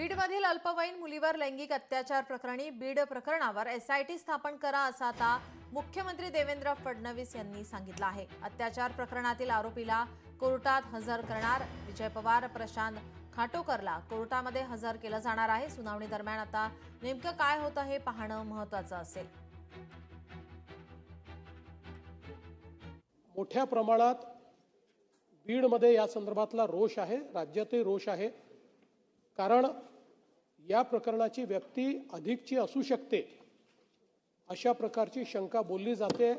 बीडमधील अल्पवयीन मुलीवर लैंगिक अत्याचार प्रकरणी बीड प्रकरणावर एसआयटी स्थापन करा असं आता मुख्यमंत्री देवेंद्र फडणवीस यांनी सांगितलं आहे। अत्याचार प्रकरणातील आरोपीला कोर्टात हजर करणार। विजय पवार, प्रशांत खाटोकरला कोर्टामध्ये हजर केलं जाणार आहे। सुनावणी दरम्यान आता नेमकं काय होतं हे पाहणं महत्त्वाचं असेल। मोठ्या प्रमाणात बीडमध्ये या संदर्भातला रोष आहे, राज्यातही रोष आहे। कारण या प्रकरणाची व्याप्ती अधिकची असू शकते अशा प्रकारची शंका बोलली जाते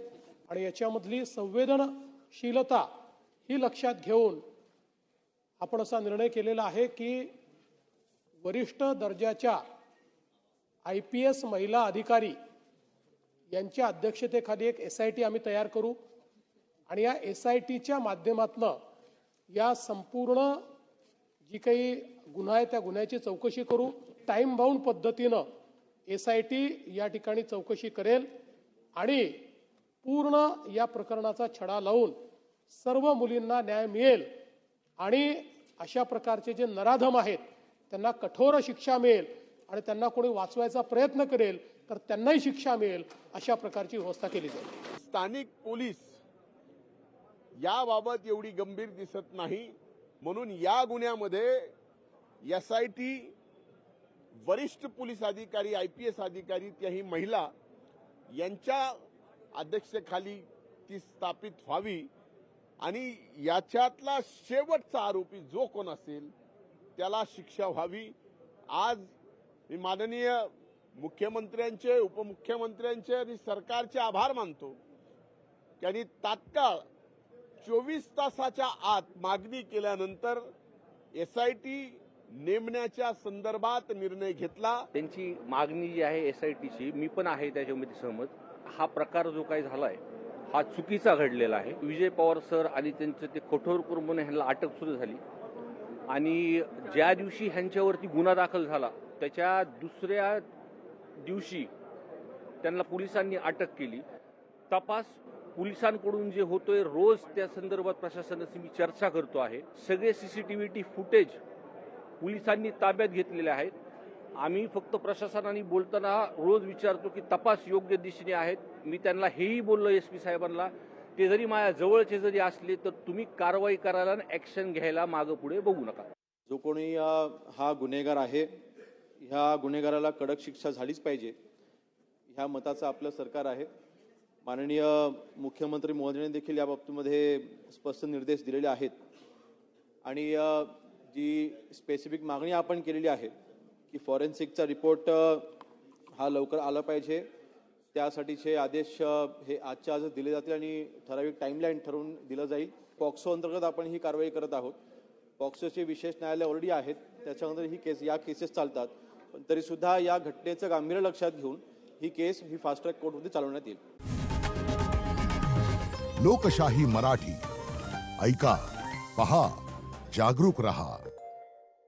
आणि याच्यामधली संवेदनशीलता ही लक्षात घेऊन आपण असा निर्णय केलेला आहे की वरिष्ठ दर्जाच्या IPS महिला अधिकारी यांच्या अध्यक्षतेखाली एक SIT आम्ही तयार करू आणि या SITच्या माध्यमातून या संपूर्ण जी काही गुन्हा आहे त्या गुन्ह्याची चौकशी करू। टाइम बाउंड पद्धतीनं SIT या ठिकाणी चौकशी करेल आणि पूर्ण या प्रकरणाचा छडा लावून सर्व मुलींना न्याय मिळेल आणि अशा प्रकारचे जे नराधम आहेत त्यांना कठोर शिक्षा मिळेल आणि त्यांना कोणी वाचवायचा प्रयत्न करेल तर त्यांनाही शिक्षा मिळेल अशा प्रकारची व्यवस्था केली जाईल। स्थानिक पोलीस याबाबत एवढी गंभीर दिसत नाही, म्हणून या गुन्ह्यामध्ये SIT वरिष्ठ पोलीस अधिकारी IPS अधिकारी त्याही महिला यांच्या अध्यक्षतेखाली ती स्थापित व्हावी आणि याच्यातला शेवटचा आरोपी जो कोण असेल त्याला शिक्षा व्हावी। आज मी माननीय मुख्यमंत्र्यांचे, उपमुख्यमंत्र्यांचे आणि सरकारचे आभार मानतो। त्यांनी तात्काळ 24 तासाच्या आत मागणी केल्यानंतर SIT नेमण्याच्या संदर्भात निर्णय घेतला। त्यांची मागणी जी आहे SITची, मी पण आहे त्याच्यामध्ये सहमत। हा प्रकार जो काही झालाय हा चुकीचा घडलेला आहे। विजय पवार सर आणि त्यांचे ते कठोर करून म्हणून ह्यांना अटक सुरू झाली आणि ज्या दिवशी ह्यांच्यावरती गुन्हा दाखल झाला त्याच्या दुसऱ्या दिवशी त्यांना पोलिसांनी अटक केली। तपास पोलिसांकडून जे होतोय रोज त्या संदर्भात प्रशासनाशी मी चर्चा करतो आहे। सगळे CCTV फुटेज पोलिसांनी ताब्यात घेतलेले आहेत। आम्ही फक्त प्रशासनाने बोलताना रोज विचारतो की तपास योग्य दिशेने आहेत। मी त्यांना हेही बोललो SP साहेबांना, ते जरी माझ्या जवळचे जरी असले तर तुम्ही कारवाई करायला आणि ऍक्शन घ्यायला मागे पुढे बघू नका। जो कोणी हा गुन्हेगार आहे ह्या गुन्हेगाराला कडक शिक्षा झालीच पाहिजे ह्या मताचं आपलं सरकार आहे। माननीय मुख्यमंत्री महोदयांनी देखील या बाबतीमध्ये स्पष्ट निर्देश दिलेले आहेत आणि जी स्पेसिफिक मागणी आपण केलेली आहे की फॉरेन्सिकचा रिपोर्ट हा लवकर आला पाहिजे, त्यासाठीचे आदेश हे आजच्या आजच दिले जातील आणि ठराविक टाइमलाईन ठरवून दिलं जाईल। पॉक्सो अंतर्गत आपण ही कारवाई करत आहोत। पॉक्सोचे विशेष न्यायालय ऑलरेडी आहेत, त्याच्यानंतर ही या केसेस चालतात, पण तरी सुद्धा या घटनेचं गांभीर्य लक्षात घेऊन ही केस फास्ट ट्रॅक कोर्टमध्ये चालवण्यात येईल। लोकशाही मराठी ऐका, पहा, जागरूक रहा।